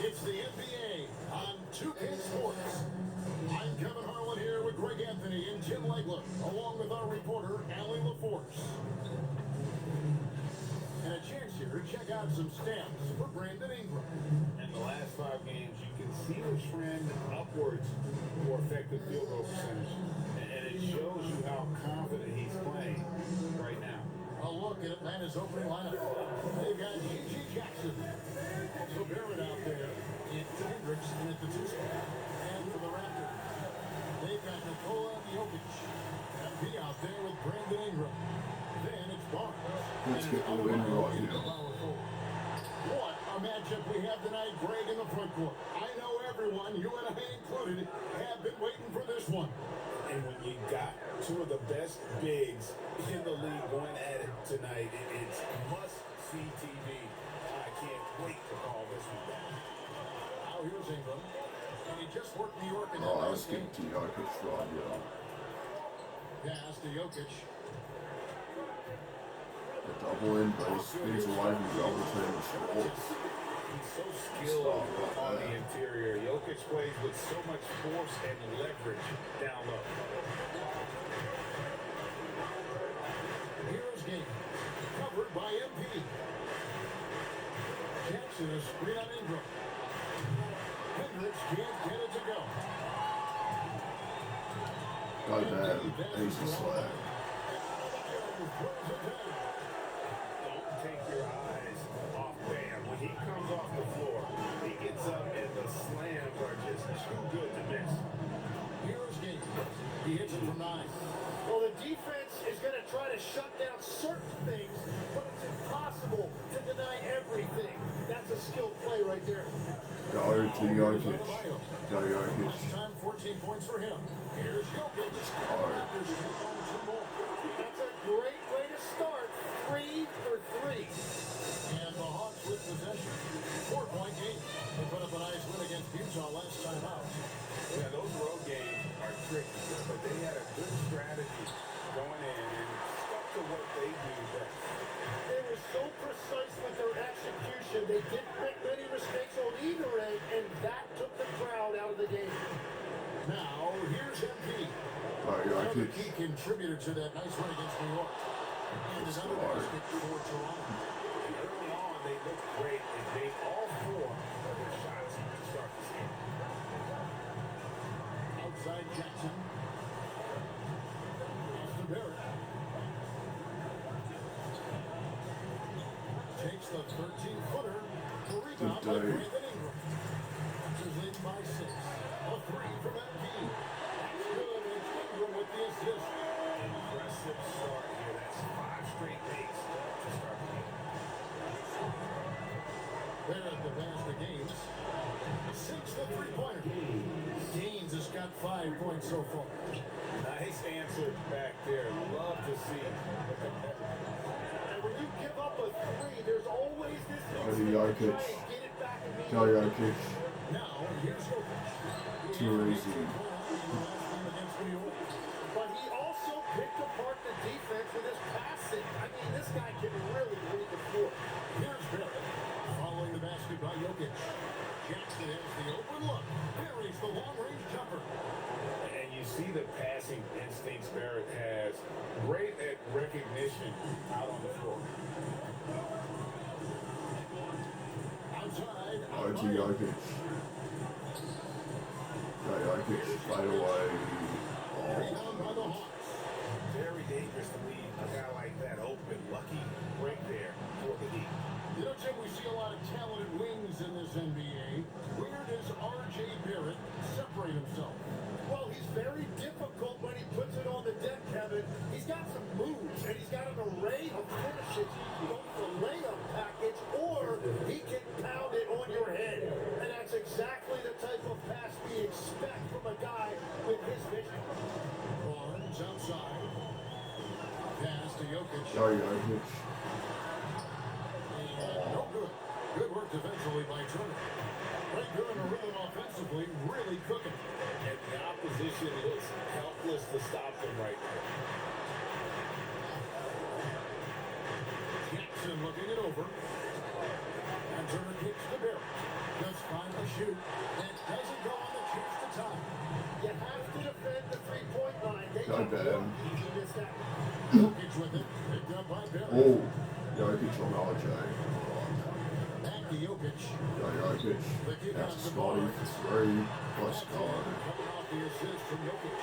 It's the NBA on 2K Sports. I'm Kevin Harlan here with Greg Anthony and Jim Legler, along with our reporter, Allie LaForce. And a chance here to check out some stats for Brandon Ingram. In the last 5 games, you can see the trend upwards for effective field goal percentage. And it shows you how confident he's playing right now. A look at Atlanta's opening lineup. They've got G.G. Jackson. Also Barrett out there. It's Hendricks in at the 2 spot. And for the Raptors, they've got Nikola Jokic. And B out there with Brandon Ingram. Then it's Barnes. Let's get the win right now. What a matchup we have tonight, Greg, in the front court. I know everyone, you and I included, have been waiting for this one. And when you got two of the best bigs in the league going at it tonight, it's must-see TV. I can't wait to call this one down. Now here's Ingram. And he just worked New York in that Oh, I last was game. getting to Jokic right, yeah. Pass to Jokic. The double in, but he spins away from the double team and scores. He's so skilled on the interior. Jokic plays with so much force and leverage down low. Here's game. Covered by MP. Jackson is screen on Ingram. Hendricks can't get it to go. Go bad. Easy slap. Don't take your eyes off Bam. When he comes off the floor, he gets up and the slams are just too good to miss. Here's game. He hits it from 9. Well, the defense is going to try to shut down certain things, but it's impossible to deny everything. That's a skilled play right there. Go to Jokic. Go Jokic. This time 14 points for him. Here's Jokic. Raptors take on 2 more. That's a great way to start. 3 for 3. And the Hawks with possession. 4-point game. They put up a nice win against Utah last time out. Yeah, those road games are tricky, but they had a good strategy going in and stuck to what they do best. They were so precise with their execution. They didn't make many mistakes on either end, and that took the crowd out of the game. Now, here's MP. Go Another Jokic. key contributor to that nice win against New York. And another basket for Toronto. And early on, they looked great and made all 4 of their shots to start this game. Outside Jackson. Pass to Barrett. Takes the 13-footer. The rebound by Good day. Brandon Ingram. Raptors lead by 6. A 3 from MP. That's good. It's Ingram with the assist. Impressive start here. That's 5 straight makes to start the game. Barrett the pass to Gaines. 6 the 3-pointer. Gaines has got 5 points so far. Nice answer back there. Love to see the competitor. And when you give up a 3, there's always this Go instinct to try Jokic. and get it back Go immediately. Jokic. Now, here's Jokic. Too easy. Against New York. But he also picked apart the defense with his passing. I mean, this guy can really read the floor. Here's Barrett. Following the basket by Jokic. Jackson has the open look. Buries the long-range jumper. And you see the passing instincts Barrett has. Great at recognition out on the floor. Outside. Go to Jokic. Go Jokic. Straight away. Oh. Rebound by the Hawks. Very dangerous to leave a guy like that open. Lucky break there for the Heat. You know, Jim, we see a lot of talented wings in this NBA. Where does R.J. Barrett separate himself? Well, he's very difficult when he puts it on the deck, Kevin. He's got some moves, and he's got an array of finishes, both the layup package, or he can pound it on your head. And that's exactly the type of pass we expect from a guy with his vision. Barnes outside. Pass to Jokic. Go Jokic. And no good. Good work defensively by Turner. Right good in a rhythm offensively, really cooking. And the opposition looks helpless to stop them right now. Jackson looking it over. And Turner kicks to Barrett. Just 5 shoot. And doesn't go on the chance to tie. You have to defend the three-point line. They Go don't bad. want you to miss that. Jokic with it. Picked up by Barry. Oh, Jokic on RJ. Back to Jokic. Jokic. Out to Scotty for 3. Plus God. Coming off the assist from Jokic.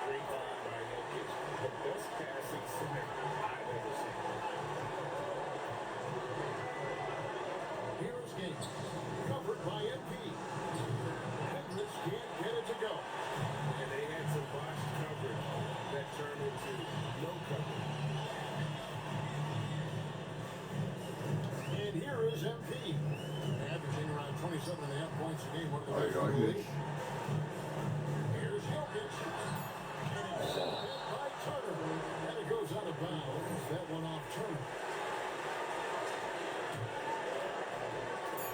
Great find by Jokic. The best passing center I've ever seen. Here's Gaines. Covered by MP. Hendricks can't get it to go. And they had some botched coverage that turned into no coverage. And here is MP. Averaging around 27.5 points a game. One of the best in the Jokic. league. Here's Jokic. And it's sent back by Turner. And it goes out of bounds. That one off Turner.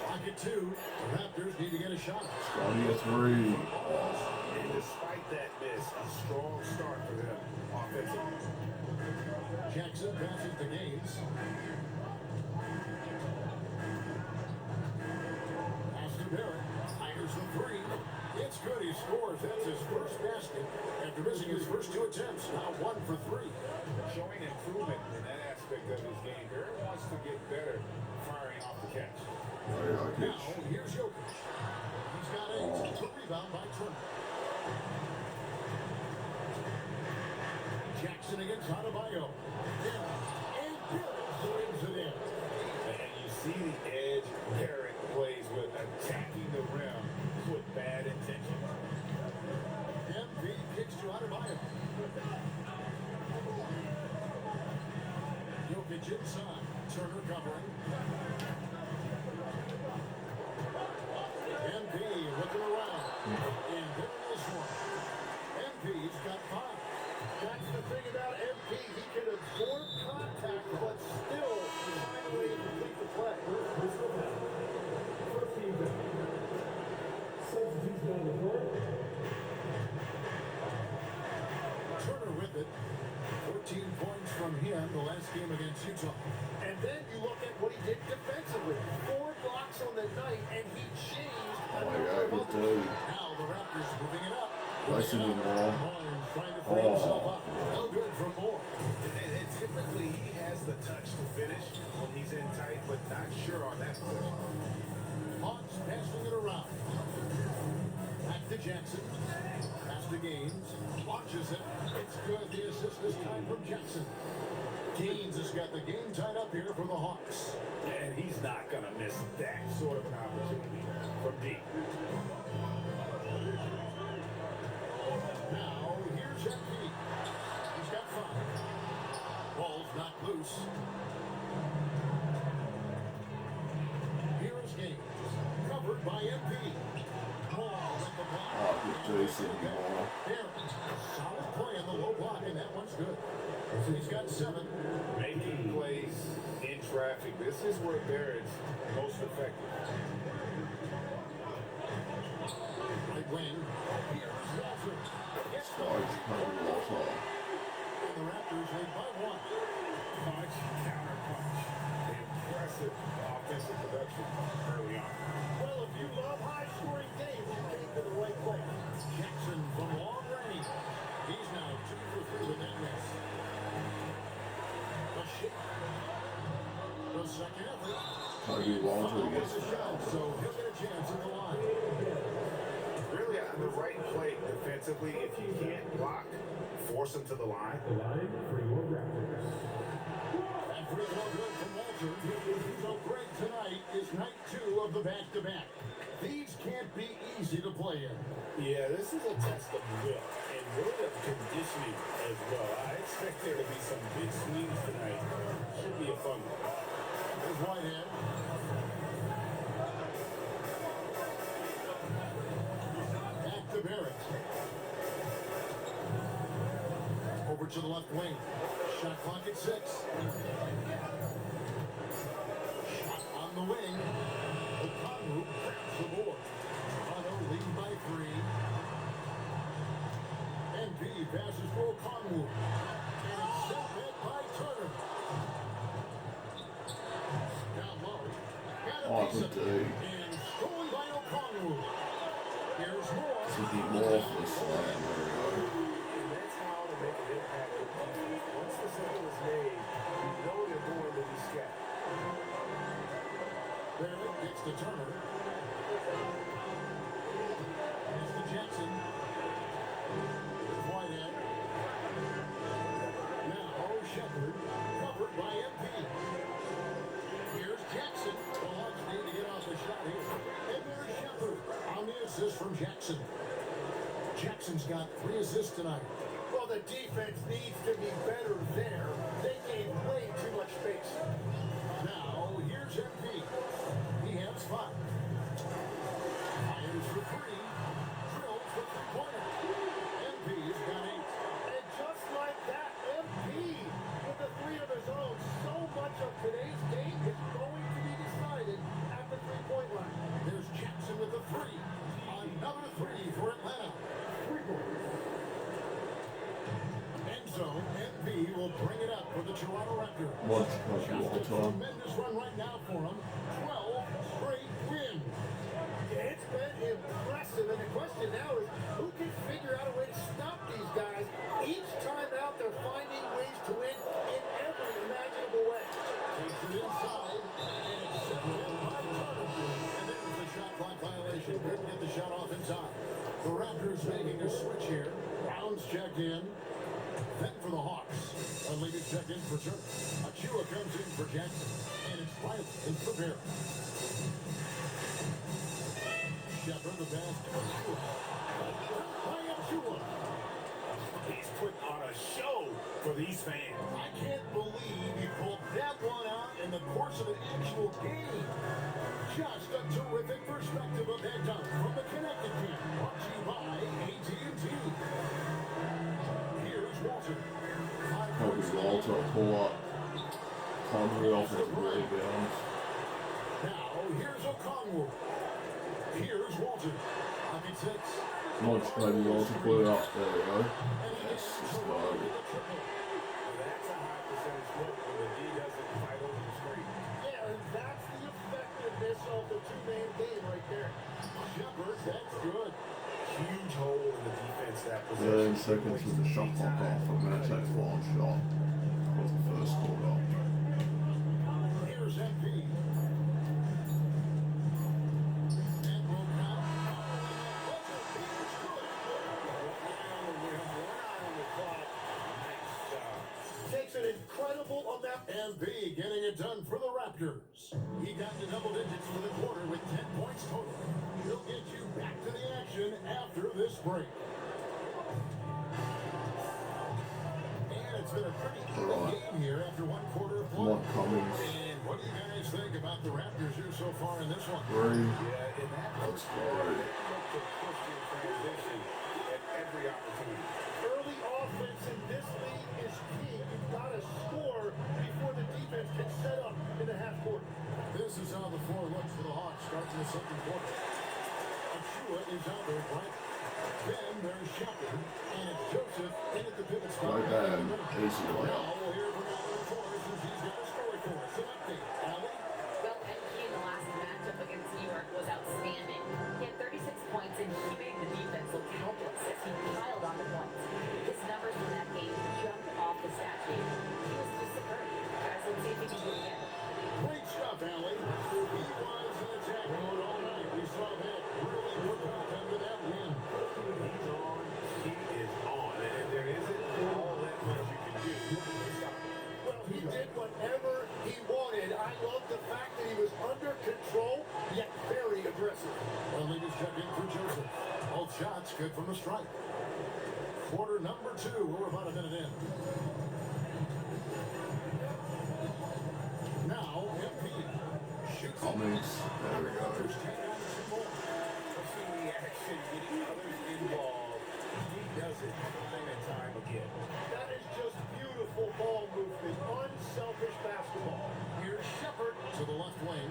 Pocket 2. The Raptors need to get a shot. Scotty a 3. And despite that miss, a strong start for them offensively. Jackson passes to Gaines. Pass to Barrett. Fires the 3. It's good. He scores. That's his first basket after missing his first 2 attempts. Now 1 for 3. Showing improvement in that aspect of his game. Barrett wants to get better firing off the catch. Now Jokic. here's Jokic. He's got 8. The rebound by Turner. Jackson against Adebayo. And Barrett slams it in. And you see the edge Barrett plays with, attacking the rim with bad intention. MP kicks to Adebayo. Jokic inside. Turner covering. MP looking around. And there is one. MP's got 5. That's the thing about MP. He can absorb contact, but still find a way to complete the play. Turner with it. 14 points from him the last game against Utah. And then you look at what he did defensively. 4 blocks on the night, and he changed a number of Good others. D. Now the Raptors moving it up. Nice in the wall. Barnes trying to free himself up. No good for Moore. And typically he has the touch to finish when he's in tight, but not sure on that possession. Hawks passing it around. Back to Jackson. Pass to Gaines. Launches it. It's good. The assist this time from Jackson. Gaines has got the game tied up here for the Hawks. And he's not going to miss that sort of an opportunity from deep. Now, here's MP. He's got 5. Ball's knocked loose. Here is Gaines. Covered by MP. Ball with the block. Oh, good D, Sidney Moore. Barrett. Solid play in the low block, and that one's good. He's got 7. Making plays in traffic. This is where Barrett's most effective. Right wing. Here's Walter. Gets the Scotty coming Walter. and the Raptors lead by 1. Punch, counter punch. Impressive offensive production early on. Well, if you love high-scoring games, you came to the right place. Jackson from long range. He's now 2 for 3 with that miss. The shot. The second effort. Kobe Walter gets It's a shot, so he'll get a chance at the line. Really on the right play defensively. If you can't block, force him to the line. And free throw good from Walter. So Greg tonight is night 2 of the back-to-back. These can't be easy to play in. Yeah, this is a test of will and really of conditioning as well. I expect there to be some big swings tonight. Should be a fun one. There's Whitehead. Back to Barrett. Over to the left wing. Shot clock at 6. Shot on the wing. Okongwu grabs the board. Toronto lead by 3. MP passes for Okongwu. And it's sent back by Turner. Down low. Got a Oh, piece of good it. D. And stolen by Okongwu. to demorph slam. There we go. And that's how to make an impact with defense. Once the signal is made, you know they're going to be scattered. Barely gets to Turner. It's to Jackson. Whitehead. Now Shepard, covered by MP. Here's Jackson. The Hawks need to get off the shot here. And there's Shepard on the assist from Jackson. Jackson's got 3 assists tonight. Well, the defense needs to be better there. They gave way too much space. Now, here's MP. He has 5. Fires for 3. Drills for 3-pointer. MP's got 8. And just like that, MP with the 3 of his own. So much of today's game is going to be decided at the 3-point line. There's Jackson with the 3. Another 3 for Atlanta. End zone. MP will bring it up for the Toronto Raptors. Watch Just a all time. tremendous run right now for them. 12 straight wins. Yeah, it's been impressive, and the question now is who can figure out a way to stop these guys? Each time out, they're finding ways to win in every imaginable way. Takes it inside, and it's separated by Turner. And there's the shot clock violation. Couldn't get the shot off inside. The Raptors making a switch here. Browns checked in. Then for the Hawks. Unleaded check in for Turner. Achua comes in for Jackson. And it's Riley in for Barrett. Shepard, the pass to Achua. By Achua. He's putting on a show for these fans. I can't believe he pulled that one out in the course of an actual game. Just a terrific perspective of that dunk from the Connected team. Brought to you by AT&T. Here's Walter. Kobe Walter pull up. Conway off of the rebound. Now, here's O'Connell. Here's Walter. Pocket 6. Watch Kobe Walter pull it up. There we go. And he Yes, gets let's to go. with a triple. That's a high percentage look when the D doesn't fight over the screen. Yeah, and that's the effectiveness of the 2-man game right there. Shepard, that's good. Huge hole in the defense that 13 possession. seconds with the shot clock off. I'm going to take one shot. Was the first quarter. Here's MP. And will count. Takes an incredible amount. MP getting it done for the Raptors. He got to double digits for the quarter with 10 points total. He'll get you back to the action after this break. And it's been a pretty even game here after 1 quarter of play. Mark Cummings. And what do you guys think about the Raptors here so far in this one? 3. Yeah, in that Let's first go. quarter, they look to push in transition at every opportunity. Early offense in this league is key. You've got to score before the defense can set up in the half court. This is how the floor looks for the Hawks starting the second quarter. Achua is out there, right? Then there's Shepard, and it's Joseph in at the pivot spot. Right there. Easy Now layup. we'll hear from Alan Torres as he's got a story for us. An update. Allie? Well, MP in the last matchup against New York was outstanding. He had 36 points and he made the defense look helpless as he piled on the points. His numbers in that game jumped off the stat sheet. He was just superb. Guys, let's see if he can do it again. Great stuff, Allie. He was in attack mode all night. We saw that really work out under that win. He's on, he is on, and there isn't all that much you can do to stop him. Well, he did whatever he wanted. I love the fact that he was under control, yet very aggressive. Well, they just check in for Joseph. Both shots good from the strike. Quarter number 2. We're about a minute in. Now, MP shoots. Cummings. There we go. Raptors take on 2 more. Pushing the action, getting others involved. He does it time and time again. That is just beautiful ball movement, unselfish basketball. Here's Shepard to the left wing.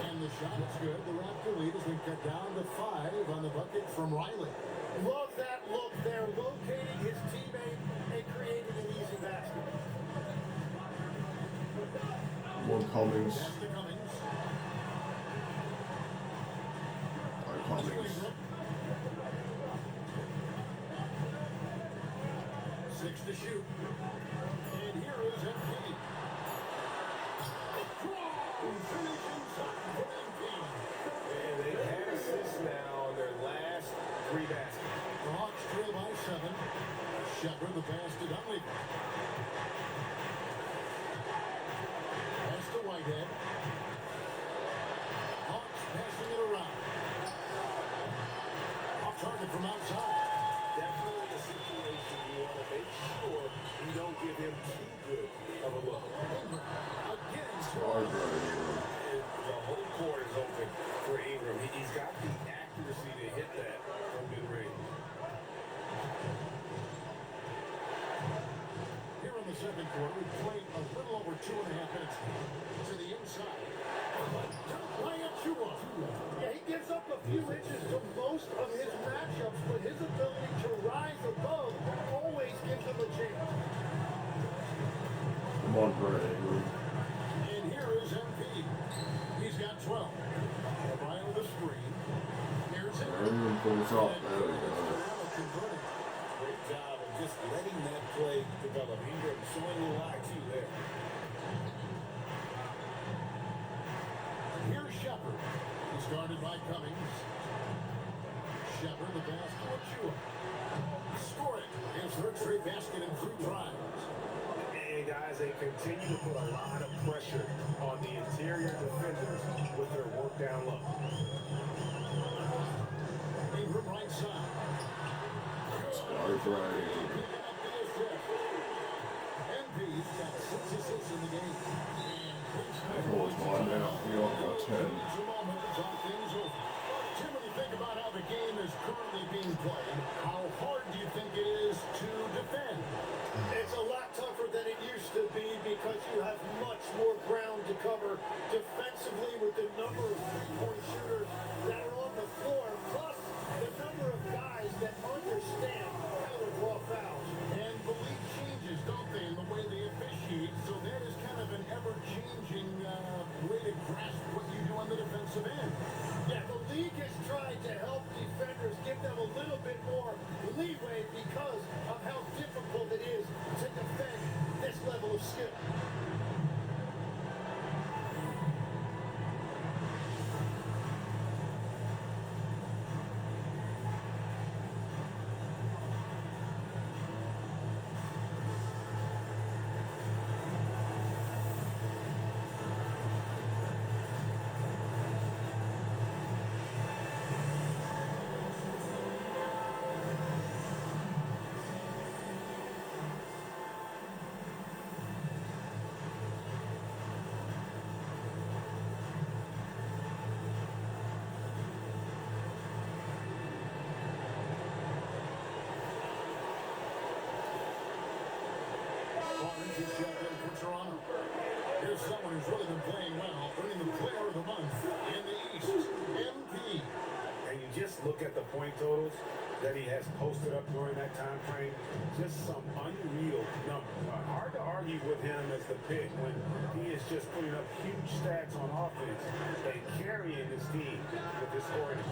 And the shot is good. The Raptor lead has been cut down to 5 on the bucket from Riley. Love that look there, locating his teammate and creating an easy basket. One Cummings. That's the Cummings. Right Cummings. Ingram. 6 to shoot. And here is MP. Strong finish inside for MP. And they've had assists now on their last 3 baskets. The Hawks trail by 7. Shepard, the pass to Dunleavy. Pass to Whitehead. Hawks passing it around. Off target from outside. Definitely a situation you want to make sure you don't give him too good of a look. Again, Hard right here. And the whole court is open for Ingram. He's got the accuracy to hit that from mid-range. here in the second quarter, we played a little over 2.5 minutes to the inside. By Achua. Yeah, he gives up a few inches to most of his matchups, but his ability to rise above always gives him a chance. Come on, Brett Ingram. And here is MP. He's got 12. O'Brien with a screen. Here's it. Ingram pulls up. There we go. Converting. Great job of just letting that play develop. Ingram showing a lot too there. Here's Shepard. He started by Cummings. Shepard, the pass to Achua. Score it. His third straight basket in 3 tries. And guys, they continue to put a lot of pressure on the interior defenders with their work down low. Ingram right side. Hard right here. MP's got 6 assists in the game. That was one now. He only got 10. Tim, when you think about how the game is currently being played, how hard do you think it is to defend? It's a lot tougher than it used to be because you have much more ground to cover defensively with the number of three-point shooters that are on the floor, plus the number of guys that understand how to draw fouls. And the league changes, don't they, in the way they officiate, so that is kind of an ever-changing way to grasp what you do on the defensive end. Yeah, the league has tried to help defenders, give them a little bit more leeway because of how difficult it is to defend this level of skill. Barnes is checked in for Toronto. Here's someone who's really been playing well, earning the player of the month in the East, MP. And you just look at the point totals that he has posted up during that time frame. Just some unreal numbers. Hard to argue with him as the pick when he is just putting up huge stats on offense and carrying his team with his scoring.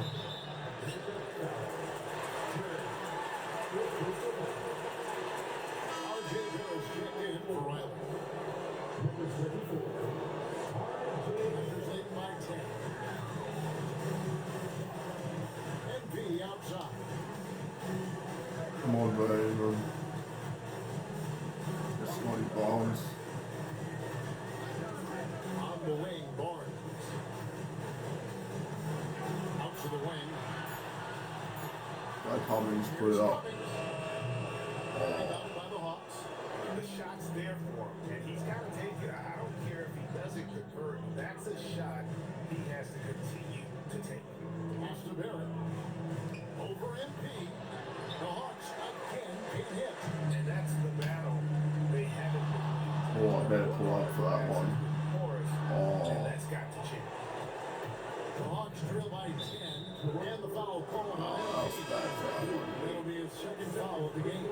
R.J. Bills checked in for Riley. Lakers leading by 10. MP outside. Come on, Brett Ingram. That's what he bombs. On the wing, Barnes. Out to the wing. That Cummings put it up. Rebounded by the Hawks. The shot's there for him, and he's got to take it. I don't care if he doesn't convert. That's a shot he has to continue to take. Pass to Barrett. Over MP. The Hawks again get hit. And that's the battle they haven't been. Oh, I better pull up for that one. And that's got to change. The Hawks trail by 10. And the foul call on That was a bad foul. It'll be his second foul of the game.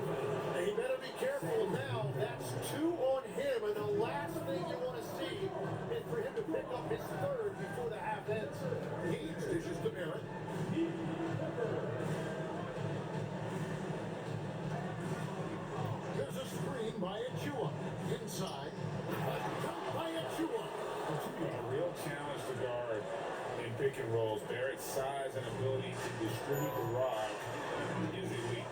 He better be careful now. That's 2 on him, and the last thing you want to see is for him to pick up his third before the half ends. Gage dishes to Barrett. There's a ability to distribute the rod is elite.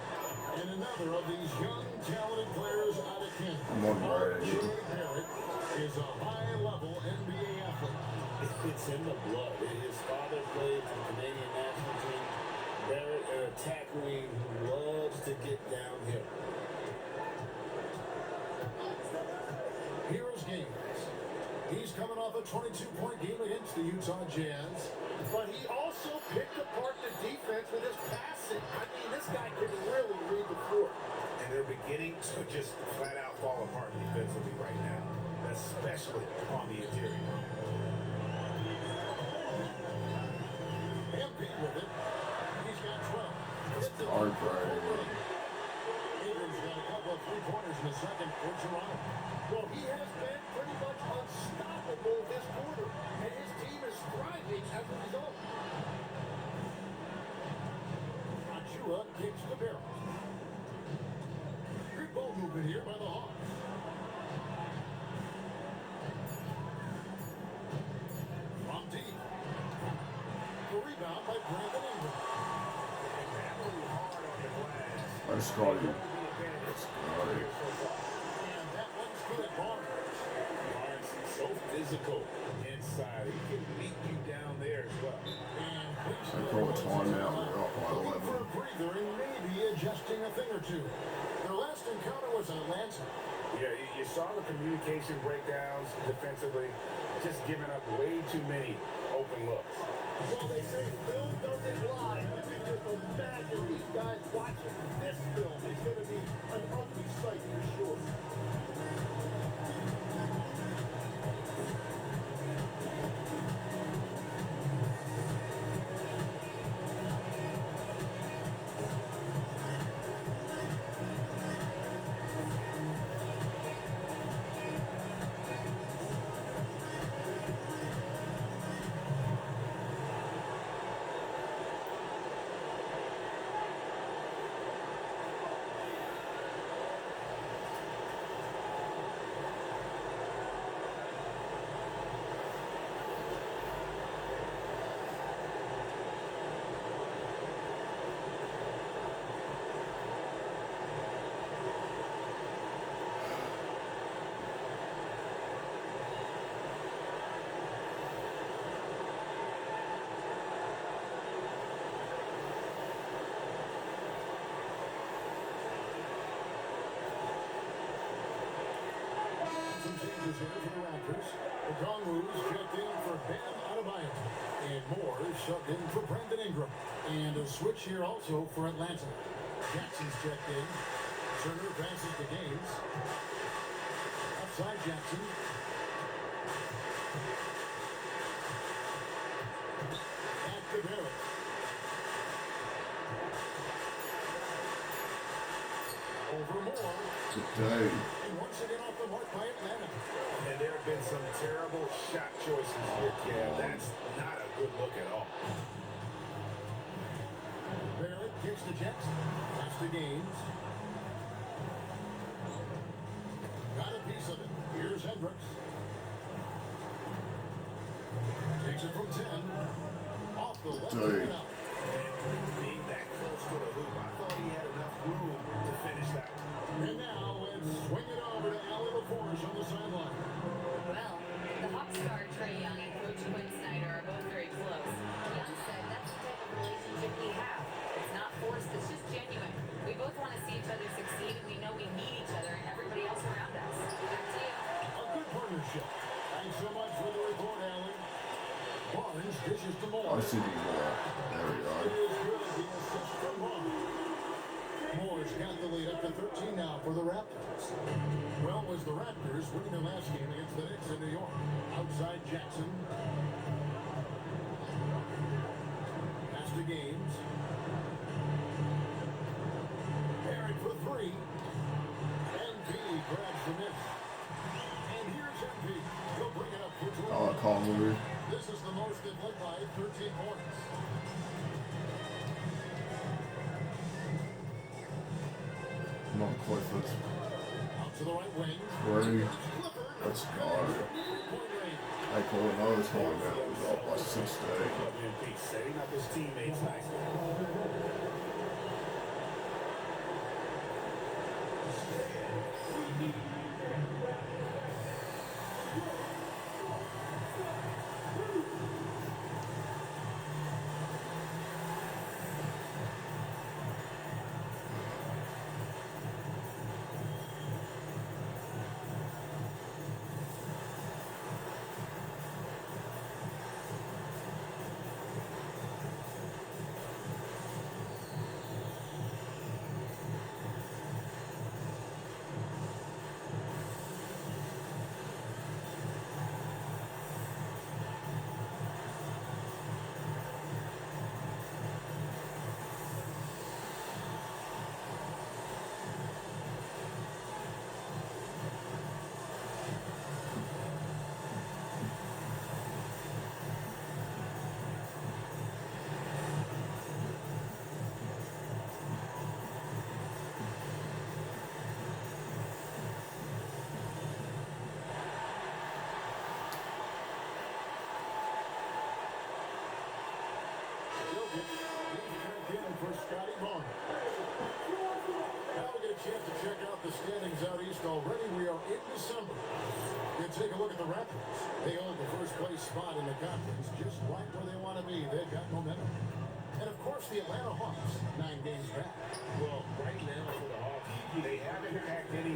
And another of these young, talented players out of Canada, I'm on Barrett. R.J. Barrett, is a high-level NBA athlete. It's in the blood. His father played for the Canadian national team. Barrett, an attack wing who loves to get downhill. Here's Gaines. He's coming off a 22-point game against the Utah Jazz. But he also picked apart the defense with his passing. I mean, this guy can really read the floor. And they're beginning to just flat out fall apart defensively right now, especially on the interior. MP with it. He's got 12. Hits it. Hard Friday. Ingram's got a couple of three-pointers in the second for Toronto. Well, he has been pretty much unstoppable this quarter, and his team is thriving as a result. Achua kicks the barrel. Good ball movement here by the Hawks. From deep. The rebound by Brandon Ingram. I Scotty. And that one's good at Barnes. Barnes is so physical inside. He can beat you down there as well. And I call a timeout. We're up by looking for 11. a breather and maybe adjusting a thing or two. Their last encounter was in Atlanta. Yeah, you saw the communication breakdowns defensively, just giving up way too many open looks. Well, they say film doesn't lie. I can just imagine these guys watching this film. It's going to be an ugly sight for sure. Some changes here for the Raptors. Okongwu's checked in for Bam Adebayo. And Moore is subbed in for Brandon Ingram. And a switch here also for Atlanta. Jackson's checked in. Turner passes to Gaines. Outside Jackson. Back to Barrett. Over Moore. Today. And once again off the mark by Atlanta. And there have been some terrible shot choices here, Kev. That's not a good look at all. Barrett kicks to Jackson. Pass to Gaines. Got a piece of it. Here's Hendricks. Takes it from 10. Off the left Dude. side out. Being that close to the hoop, I thought he had enough room to finish that one. And now let's swing it over to Allie LaForge on the sideline. Well, the Hawks star Trae Young and Coach Quinn Snyder are both very close. Young said that's the type of relationship we have. It's not forced, it's just genuine. We both want to see each other succeed, and we know we need each other and everybody else around us. Back to you. A good partnership. Thanks so much for the report, Allie. Barnes dishes to Moore. I see the ball. There we It go. is good. The assist from Barnes. Moore's got the lead up to 13 now for the Raptors. Well, it was the Raptors winning their last game against the Knicks in New York. Outside Jackson. Pass to Gaines. Barrett for three. MP grabs the miss. And here's MP. He'll bring it up for 20. I like Conley. This is the most they've led by 13 points. Come on, Clifford. Out to the right wing. Ready? Clifford. Let's go. Three-point range. I call another timeout. We're up by 16. WMP setting up his teammates nicely. For Scotty Barnes. Now we get a chance to check out the standings out east already. We are in December. You take a look at the Raptors. They hold the first place spot in the conference, just right where they want to be. They've got momentum. And of course, the Atlanta Hawks, 9 games back. Well, right now for the Hawks, they haven't had any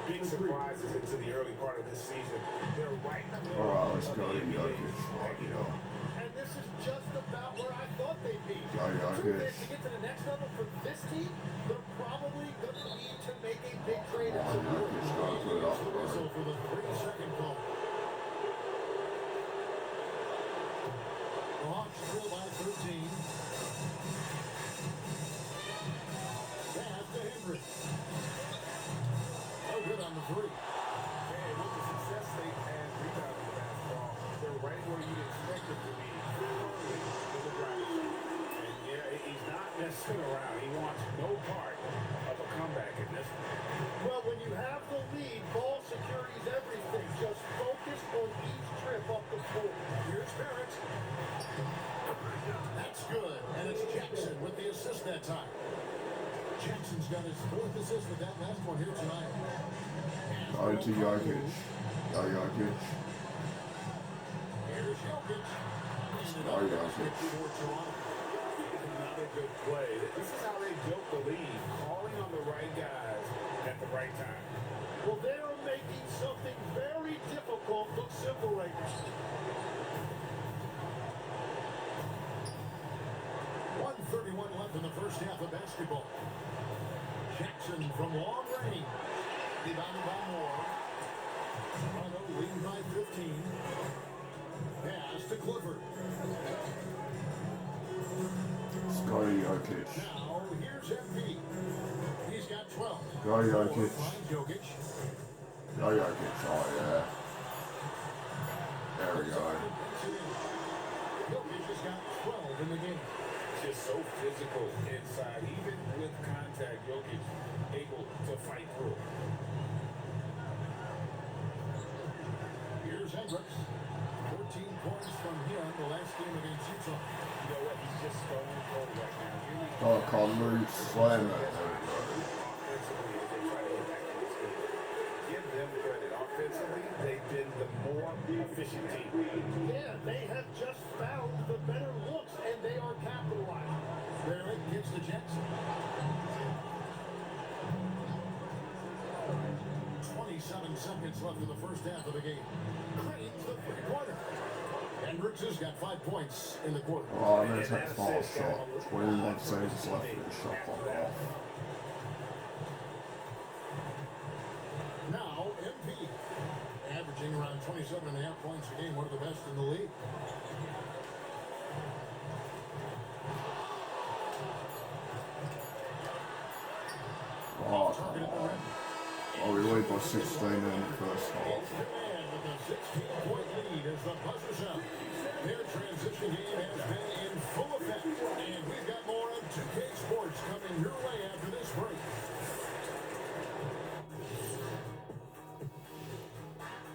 big surprises into the early part of this season. They're right in the middle Alright, let's of go the to NBA. Jokic. You know, And this is just about where I thought they'd be. Jokic. Truth is, to get to the next level for this team, they're probably going to need to make a big trade at some point. Jokic gotta put it off the Whistle road. for the 3-second call. The Hawks trail by 13. Pass to Hendricks. Oh, good on the three. and with the success they've had rebounding the basketball, they're right where you'd expect them to be early in the drive. And yeah, he's not messing around. He wants no part of a comeback in this one. Well, when you have the lead, ball security is everything. Just focus on each trip up the floor. Here's Barrett. That's good. And it's Jackson with the assist that time. Jackson's got his 4th assist with that last one here tonight. Go to Jokic. Go Jokic. Here's Jokic. Go Jokic. For Toronto. Another good play. This is how they built the lead, calling on the right guys at the right time. Well, they are making something very difficult look simple right now. 1:31 left in the first half of basketball. Jackson from long range. Rebounded by Moore. Toronto leading by 15. Pass to Clifford. Scotty Jokic. Now here's MP. He's got 12. Go Jokic. Finds Jokic. Go Jokic. Oh yeah. There we go. Jokic has got 12 in the game. Just so physical inside, even with contact, Jokic able to fight through. Here's Hendricks. 14 points from him the last game against Utah. You know what? He's just stone cold right now. Really Oh, Conley, slam it. There we go. offensively as they try to get back in this game. Give them credit. Offensively, they've been the more efficient team. Yeah, they have just found the better looks, and they are capitalizing. Barrett gets to Jackson. 27 seconds left in the first half of the game. Crane's the three-pointer. Hendricks has got 5 points in the quarter. Oh, I'm gonna take a foul shot. 21 seconds left in the shot clock off. Now, MP. Averaging around 27.5 points a game, one of the best in the league. Oh, Target at the rim. oh, we lead by 16 in the first half. Command with a 16-point lead as the buzzer's out. Their transition game has been in full effect. And we've got more of 2K Sports coming your way after this break.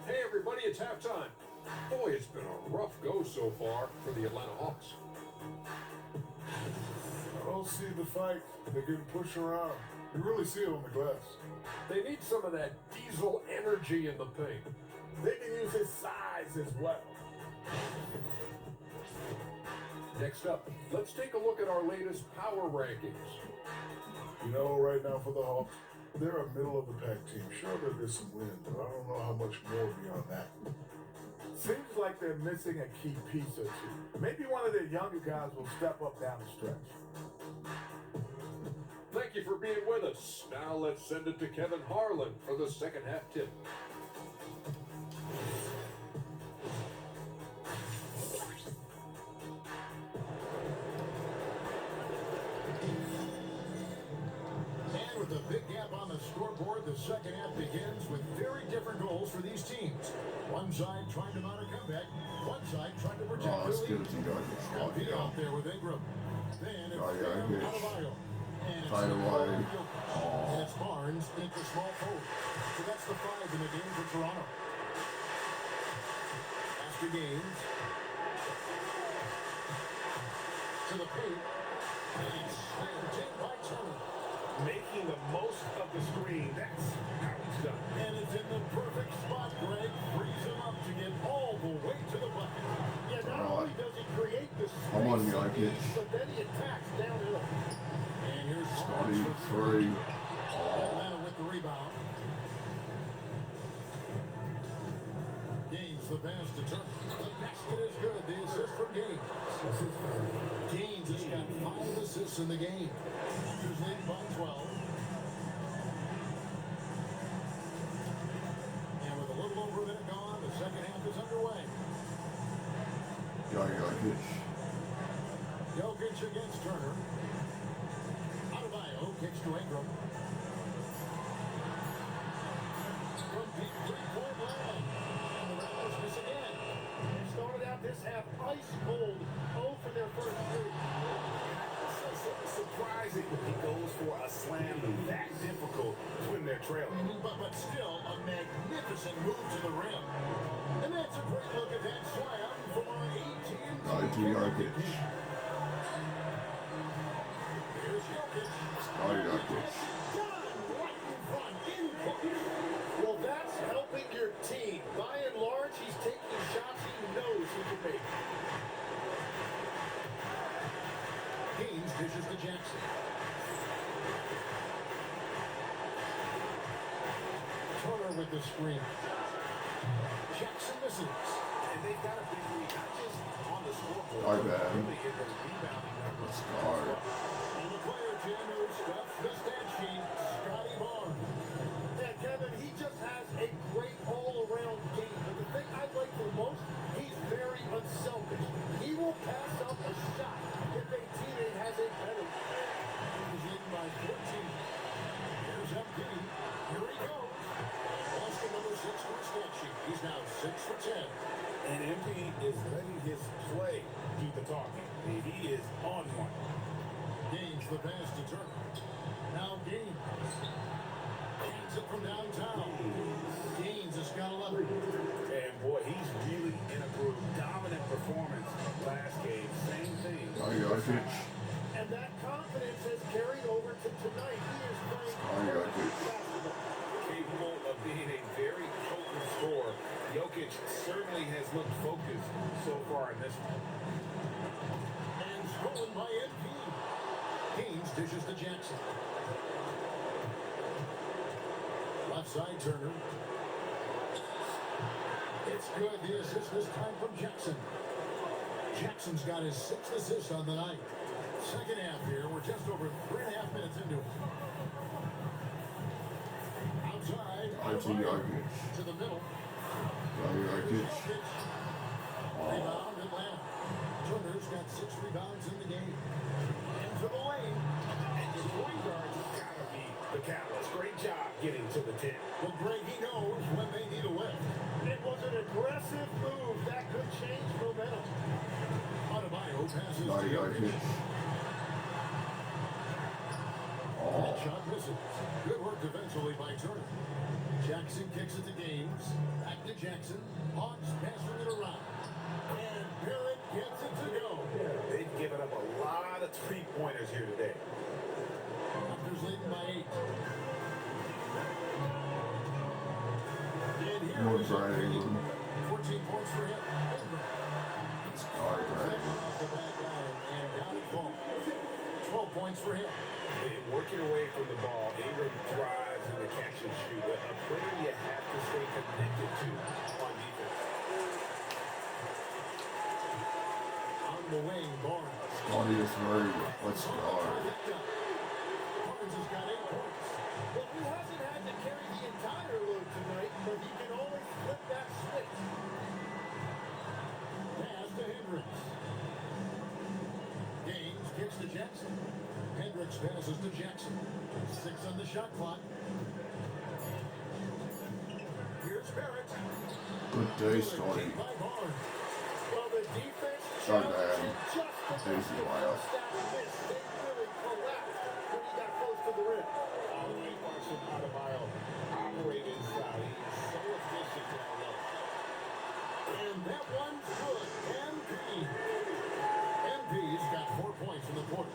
Hey everybody, it's halftime. Boy, it's been a rough go so far for the Atlanta Hawks. I don't see the fight. They're getting pushed around. You really see it on the glass. They need some of that diesel energy in the paint. They can use his size as well. Next up, let's take a look at our latest power rankings. You know, right now for the Hawks, they're a middle of the pack team. Sure, they'll get some wins, but I don't know how much more beyond that. Seems like they're missing a key piece or two. Maybe one of their younger guys will step up down the stretch. Thank you for being with us. Now let's send it to Kevin Harlan for the second half tip. And with a big gap on the scoreboard, the second half begins with very different goals for these teams. One side trying to mount a comeback, one side trying to protect Oh, their let's give lead. it to Now Jokic. Vito out there with Ingram. Then it's Jokic. Adebayo. And it's Find a way. And it's Barnes into small forward. So that's the 5 in the game for Toronto. After Gaines. To the paint. And it's slammed in by Turner. Making the most of the screen. That's how it's done. And it's in the perfect spot. Greg frees him up to get all the way to the bucket. Yeah, not Alright. only does he create the space, I'm on Jokic. but then he attacks downhill. And here's Scotty, Barnes for 3. Atlanta with the rebound. Gaines the pass to Turner. The basket is good. The assist from Gaines. Gaines has got 5 assists in the game. He's leading by 12. And with a little over a minute gone, the second half is underway. Jokic. Jokic against Turner. Adebayo kicks to Ingram. From deep three-point land. And the Raptors miss again. They started out this half ice cold. 0 for their first 3. So surprising he goes for a slam that difficult when they're trailing. But still a magnificent move to the rim. And that's a great look at that slam from our AT&T. Jokic. Here's Jokic. Jokic. Done right in front. In push. Well, that's helping your team. By and large, he's taking shots he knows he can make. Gaines dishes to Jackson. Turner with the screen. Jackson misses. And they've got a big lead, not just on the scoreboard, My but bad. really in the rebounding numbers. Let's go. And the player Jim who stuffs the stat sheet, Scotty Barnes. Yeah, Kevin, he just has a great all-around game. But the thing I like the most, he's very unselfish. He will pass up a shot if a teammate has a better. He's leading by 14. Here's MD. Here he goes. Boston number 6 for his stat sheet. He's now 6 for 10. And MP is letting his play do the talking. He is on one. Gaines the pass to Turner. Now Gaines. Hands it from downtown. Gaines has got 11. And boy, he's really in a groove. Dominant performance last game. Same thing. Jokic. And that confidence has carried over to tonight. He is playing Jokic. basketball. Capable of being a very potent scorer. Jokic certainly has looked focused so far in this one. And stolen by MP. Gaines dishes to Jackson. Left side Turner. It's good. The assist this time from Jackson. Jackson's got his 6th assist on the night. Second half here. We're just over 3.5 minutes into it. Outside. Jokic. To the middle. Jokic. Rebound Atlanta. Turner's got 6 rebounds in the game. Into the lane. And your point guards have got to be the catalyst. Great job getting to the 10. Well, Greg, he knows when they need a lift. It was an aggressive move that could change momentum. Adebayo passes to Jokic. Jokic. Oh. Shot misses. Good work defensively by Turner. Jackson kicks it to Gaines. Back to Jackson. Hawks passing it around. And Barrett gets it to go. They've given up a lot of three-pointers here today. Raptors leading by 8. And here More is Brad Ingram. Ingram. 14 points for him. Ingram. Let's go, Brad. Off the back line and down it falls. 12 points for him. And working away from the ball, Ingram thrives in the catch and shoot. A player you have to stay connected to on defense. On the wing, Barnes. Scotty is ready. Let's go. Barnes has got 8 points. Well, he hasn't had to carry the entire load tonight, but he can always flip that switch. Pass to Hendricks. Gaines kicks to Jackson. Hendricks passes to Jackson. 6 on the shot clock. Here's Barrett. Good day, Scotty. By Barnes. Well, the defense Sorry, challenged man. him just enough Easy to layup. force that miss. They really collapsed when he got close to the rim. He marks him out of mile. Operating style. He's so efficient at that level. And that one's good. MP. MP's got 4 points in the quarter.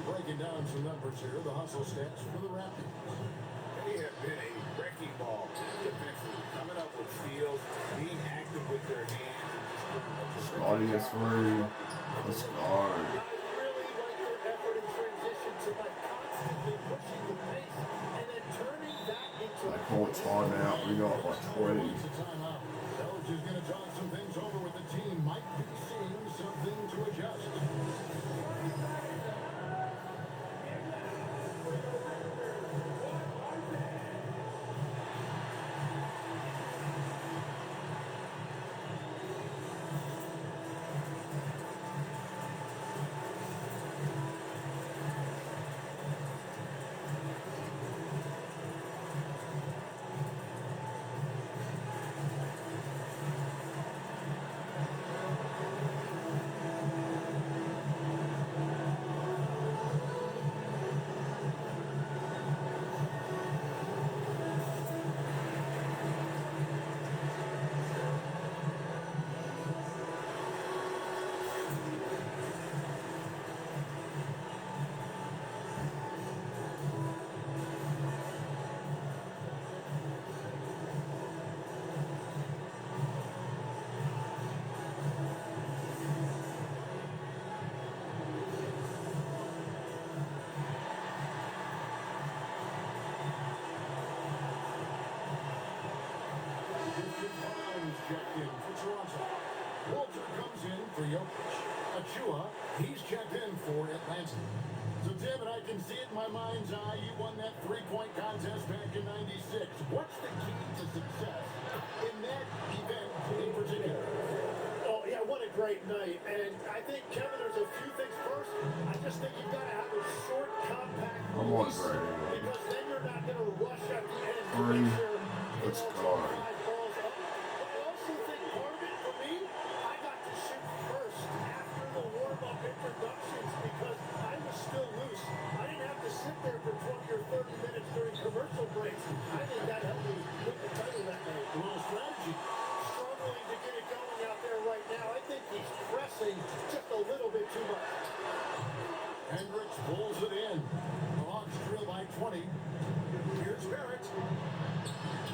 Breaking down some numbers here, the hustle stats for the Raptors. They have been a wrecking ball defensively, coming up with steals, being active with their hands, and just Scotty is ready. Let's go. I really like their effort in transition to like constantly pushing the pace and then turning that into I call it timeout. We got like 20. It's a timeout. Coach is going to talk some things over with the team. Might be seeing something to adjust. Checked in for Toronto. Walter comes in for Jokic. Achua, he's checked in for Atlanta. So, Tim, and I can see it in my mind's eye, you won that three-point contest back in '96. What's the key to success in that event in particular? Oh, yeah, what a great night. And I think, Kevin, there's a few things. First, I just think you've got to have a short, compact Come on, release, Brady. because then you're not going to rush at the end to Three. make sure you Let's don't go. drive balls up. But I also think part of it, for me, I got to shoot first after the warm-up introductions because I was still loose. I didn't have to sit there for 20 or 30 minutes during commercial breaks. I think that helped me win the title that night. A little strategy. Struggling to get it going out there right now. I think he's pressing just a little bit too much. Hendricks pulls it in. The Hawks trail by 20. Here's Barrett.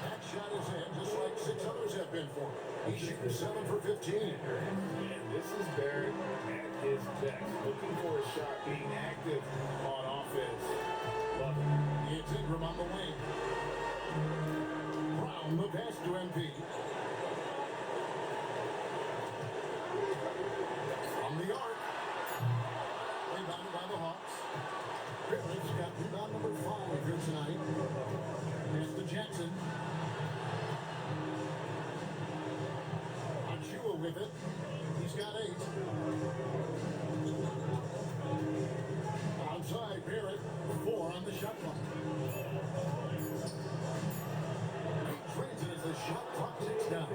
That shot is in, just like 6 others have been for him. He's shooting 7 for 15. And this is Barrett at his best, looking for a shot, being active on offense. Love it. It's Ingram on the wing. Brown, the pass to MP. From the arc. Rebounded by the Hawks. Barrett's got rebound number 5 here tonight. Pass to Jackson. Achua with it. He's got 8. Outside, Barrett. 4 on the shot clock. He trades it as the shot clock ticks down.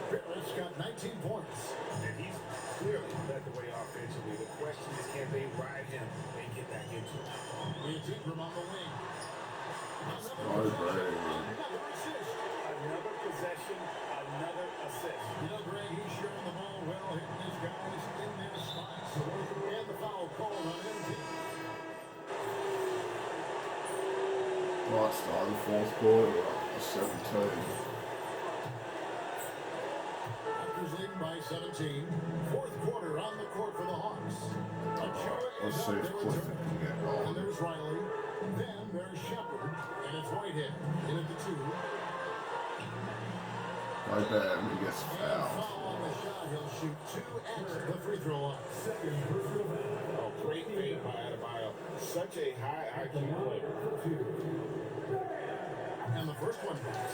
Barrett's got 19 points. And he's clearly led the way offensively. The question is, can they ride him and get back into it? It's Ingram on the wing. Go, Brady. Another assist. Another possession, another assist. You know, Greg, he's sharing the ball well, hitting his guys in their spots. And the foul called on MP. Right start of the fourth quarter, we're up to 17. Raptors leading by 17. Fourth quarter on the court for the Hawks. Achua Let's is see up if there Clifford returning. can get And going. there's Riley. Then there's Shepard. And it's Whitehead in at the 2. Right there, and he gets And fouled. foul on the shot. He'll shoot 2 at the free throw line. Oh, great fade by Adebayo. Such a high IQ player. And the first one goes.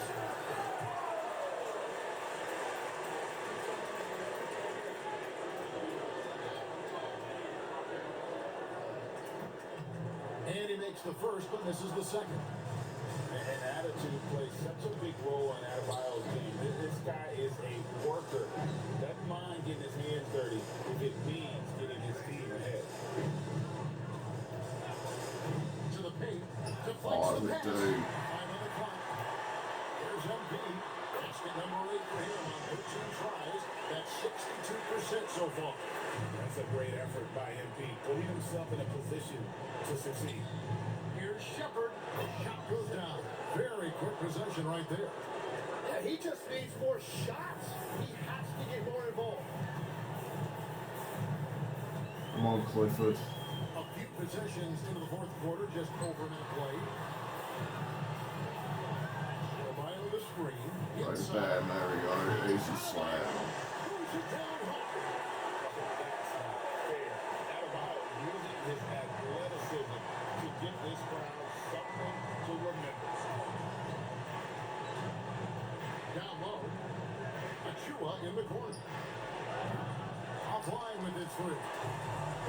And he makes the first, but misses the second. And attitude plays such a big role in Adebayo's game. This guy is a worker. Doesn't mind getting his hands dirty if it means getting his team ahead. To the paint. Deflects Oh, the the pass. dude. 5 on the clock. There's MP. Basket number 8 for him on 13 tries. That's 62% so far. That's a great effort by MP, putting himself in a position to succeed. Here's Shepard. The shot goes down. Very quick possession right there. Yeah, he just needs more shots. He has to get more involved. Come on, Clifford. A few possessions into the fourth quarter, just overnight play. Romeo the screen. Right Inside. there, there we go. Easy slam. Moves it down hard. That's not fair. Adebayo using his athleticism to give this crowd something to remember. Down low. Achua in the corner. Offline with his 3.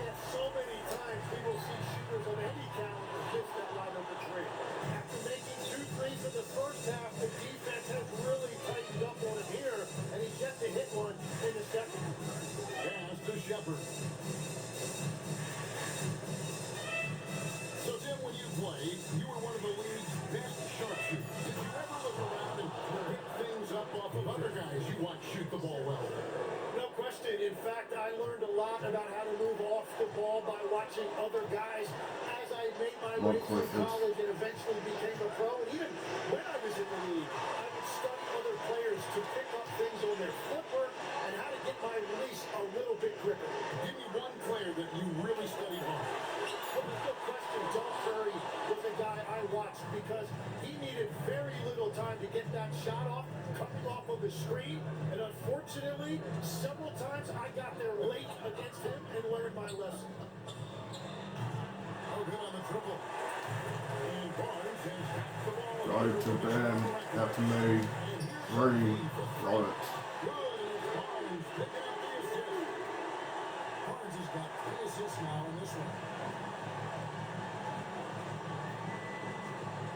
And so many times we will see shooters of any caliber miss that line of the tree. After making 2 threes in the first half, the defense has really tightened up on him here, and he's yet to hit one in the second. Pass to Shepard. So, Tim, when you played, you were one of the league's best sharpshooters. Did you ever look around and pick things up off of other guys you watch shoot the ball well? No question. In fact, I learned a lot about how to move off the ball by watching other guys as I made my way through college and eventually became a pro. And even when I was in the league, I would study other players to pick up things on their footwork and how to get my release a little bit quicker. Give me one player that you really studied hard. Well, there's no question John Curry was a guy I watched because he needed very little time to get that shot off, coming off of the screen. And unfortunately, several times I got there late against him and learned my lesson. Oh, good on the triple. And Barnes has got the ball. Go to Ben. Out to me. 3. Got it. Good. Barnes picking up the assist. Barnes has got 3 assists now in this one.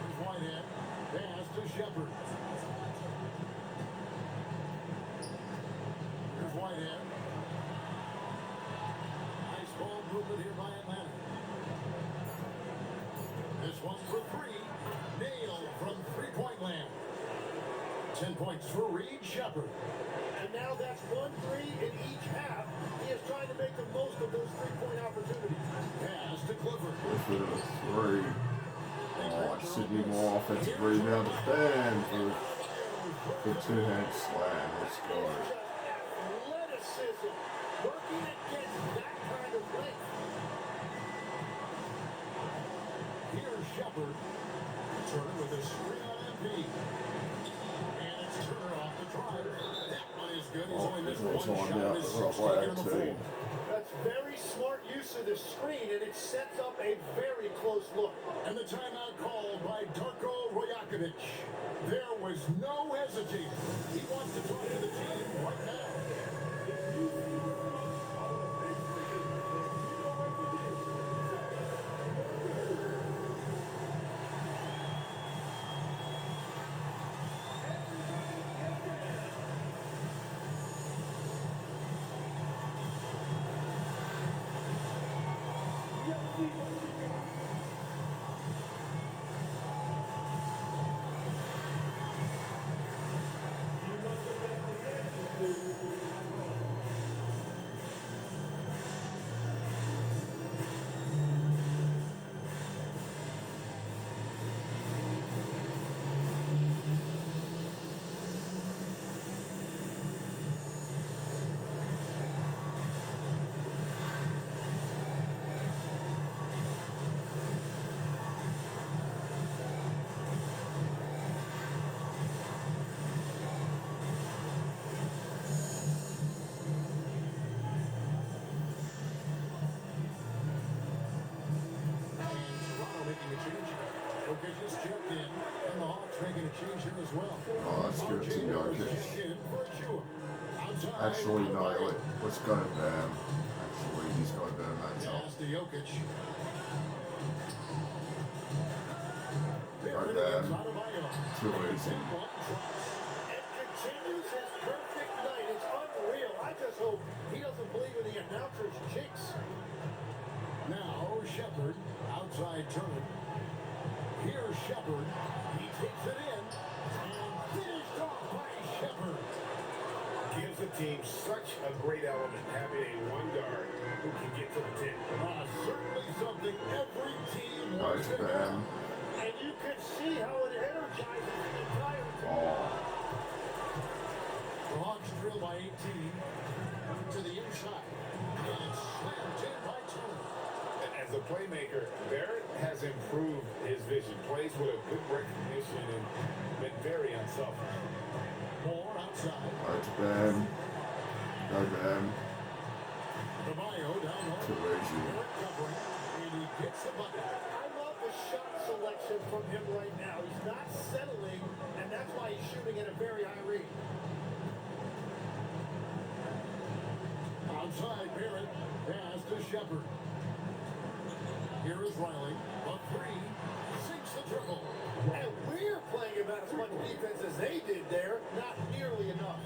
Here's Whitehead. Pass to Shepard. Here's Whitehead. Nice ball movement here by Atlanta. This one for 3. Nailed from three-point land. 10 points for Reed Shepard. And now that's 1-3 in each half. He is trying to make the most of those three-point opportunities. Pass to Clifford. Clifford at a 3. Oh, Sydney more offensive rebound to Ben for the 2-hand slam. Let's go. Just athleticism, working against that kind of length. Here's Shepard. Turner with a screen on MP. And it's Turner off the drive. That one is good. He's only missed one shot. His 6th taken on the floor. That's very smart use of the screen, and it sets up a very close look. And the timeout called by Darko Rojakovic. There was no hesitating. He wants to talk to the team right now. a change. Jokic just checked in, and the Hawks making a change here as well. Oh, that's good to Jokic. Checked in for Achua. Outside, Actually, no, Adebayo. wait. Let's go to Bam. Actually, he's got a better matchup. Pass to Jokic. Go Barrett Bam. against Adebayo. Too easy. And one drops. And continues his perfect night. It's unreal. I just hope he doesn't believe in the announcer's jinx. Now Shepard, outside Turner. Here's Shepard. He takes it in. And finished off by Shepard. Gives the team such a great element having a one guard who can get to the 10. Certainly something every team Nice wants to have. Bam. And you can see how it energizes the entire team. Oh, The Hawks drill by 18 to the inside. And it's slammed in by Turner. As a playmaker, Barrett has improved his vision. Plays with a good recognition and been very unselfish. Moore outside. nice Bam. Go Bam. Adebayo down low. Too easy. Barrett covering. And he gets the bucket. I love the shot selection from him right now. He's not settling, and that's why he's shooting at a very high rate. Outside Barrett. Pass to Shepard. Here is Riley. A three. Sinks the triple. And we're playing about as much defense as they did there. Not nearly enough.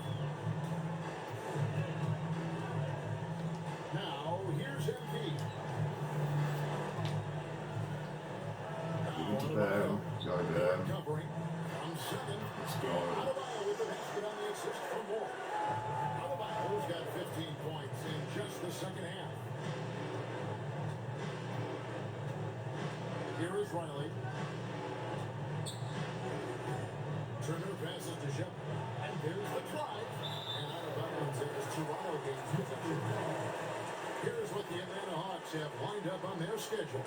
Now, here's MP. Give it to Bam. Go Bam. Covering. From seven. Let's go. Adebayo with the basket on the assist for Moore. Adebayo's got 15 points in just the second half. Here is Riley. Turner passes to Shepard. And there's the drive. And Adebayo in his Toronto games. Here's what the Atlanta Hawks have lined up on their schedule.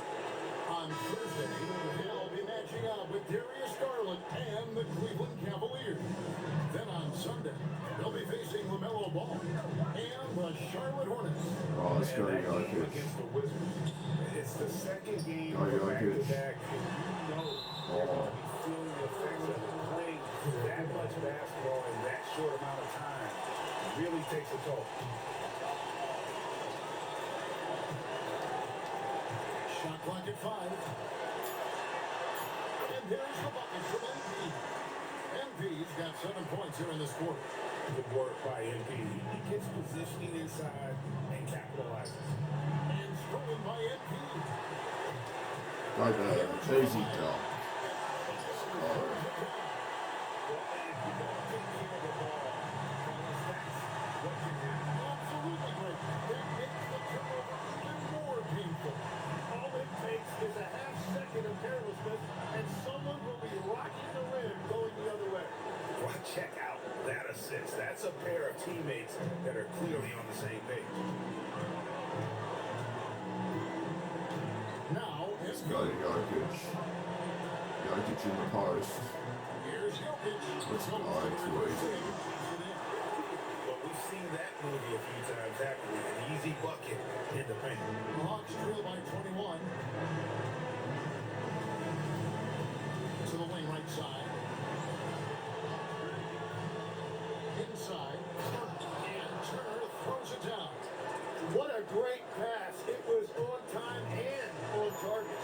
On Thursday, they'll be matching up with Darius Garland and the Cleveland Cavaliers. Then on Sunday, they'll be facing LaMelo Ball and the Charlotte Hornets. Oh, let's go And that game Jokic. against the Wizards. It's the second game Oh, of Jokic. back-to-back, and you know you're going to be feeling the effects of it. Playing that much basketball in that short amount of time really takes a toll. Shot clock at 5. And there's the bucket from MP. MP's got 7 points here in this quarter. Good work by MP. He gets positioning inside and capitalizes. And stolen by MP. Go Bam. Easy dunk. Absolutely great. That makes the turnover even more painful. All it takes is a half second of carelessness, and someone will be rocking the rim going the other way. Well, check out that assist. That's a pair of teammates that are clearly on the same page. Now, Let's go Jokic. Jokic in the post. here's Jokic. Let's go. Too easy. But we've seen that movie a few times, haven't we? An easy bucket in the paint. The Hawks trail by 21. To the wing right side. Inside. And Turner throws it down. What a great pass. It was on time and on target.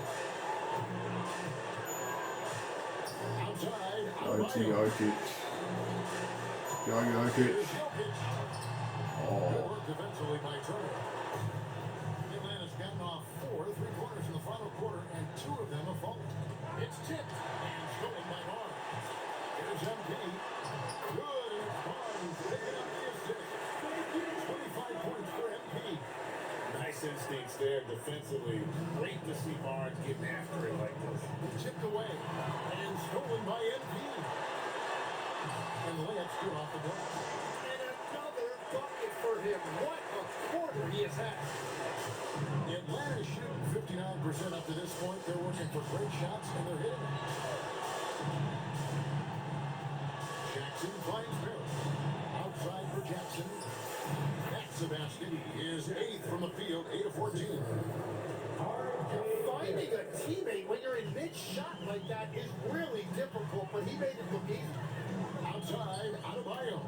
Outside. Go to Adebayo. Jokic. Go Jokic. Here's Jokic. Good Oh, work defensively by Turner. Atlanta's gotten off 4 3-quarters in the final quarter, and 2 of them have fallen. It's tipped and stolen by Barnes. Here's MP. Good, and Barnes picking up the assist. 25 points for MP. Nice instincts there defensively. Great to see Barnes getting after it like this. Tipped away and stolen by MP. And the layup's good off the glass. And another bucket for him. What a quarter he has had. Atlanta is shooting 59% up to this point. They're working for great shots, and they're hitting them. Jackson finds Barrett. Outside for Jackson. That's a basket. He is 8th from the field, 8 of 14. Finding a teammate when you're in mid shot like that is really difficult, but he made it look easy. Outside, Adebayo.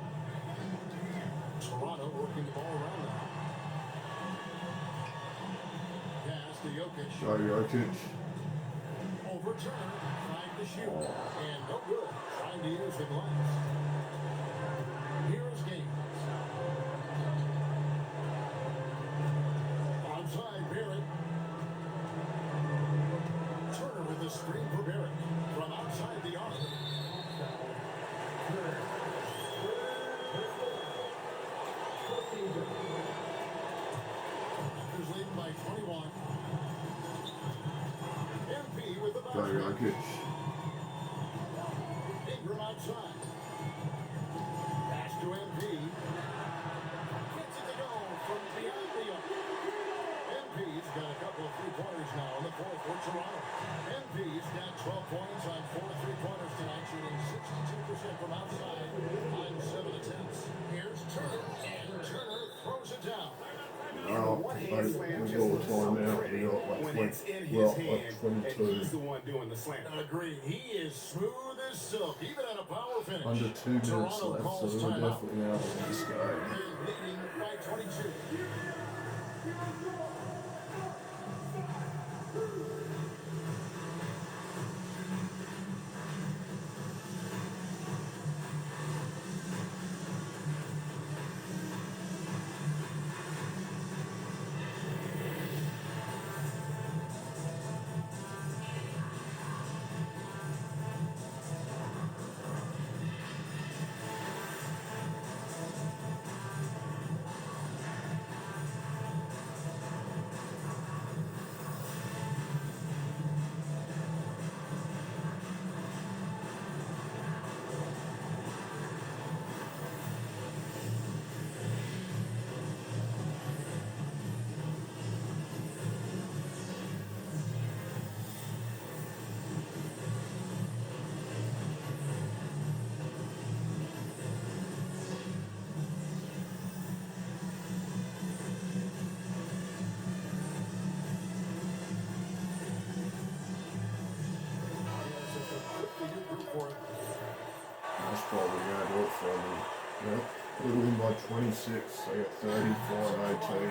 Toronto working the ball around now. Pass to Jokic. Go Jokic. Overturn. Trying to shoot. And no good. Trying to use the glass. Here's Gaines. Outside, Barrett. Turner with the screen for Barrett. From outside the arc. Raptors leading by 21. MP with the Go bounce. Jokic. Ingram outside. Pass to MP. Gets it to go from beyond the arc. MP's got a couple of three-pointers now in the fourth for Toronto. MP's got 12 points on 4 three-pointers tonight, shooting 62% from outside on 7 attempts. Here's Turner, and Turner throws it down. Well, One like, hand slam we just go looks with one so now. pretty We got like when 20, it's in his well, hand, like and 22. he's the one doing the slam. Agreed. He is smooth as silk, even at a power finish. Under 2 minutes Toronto left, so calls we're timeout. definitely out of this game. Leading by 22. That's probably going to do it for me. Yep. We win by 26. They got 34 and 18.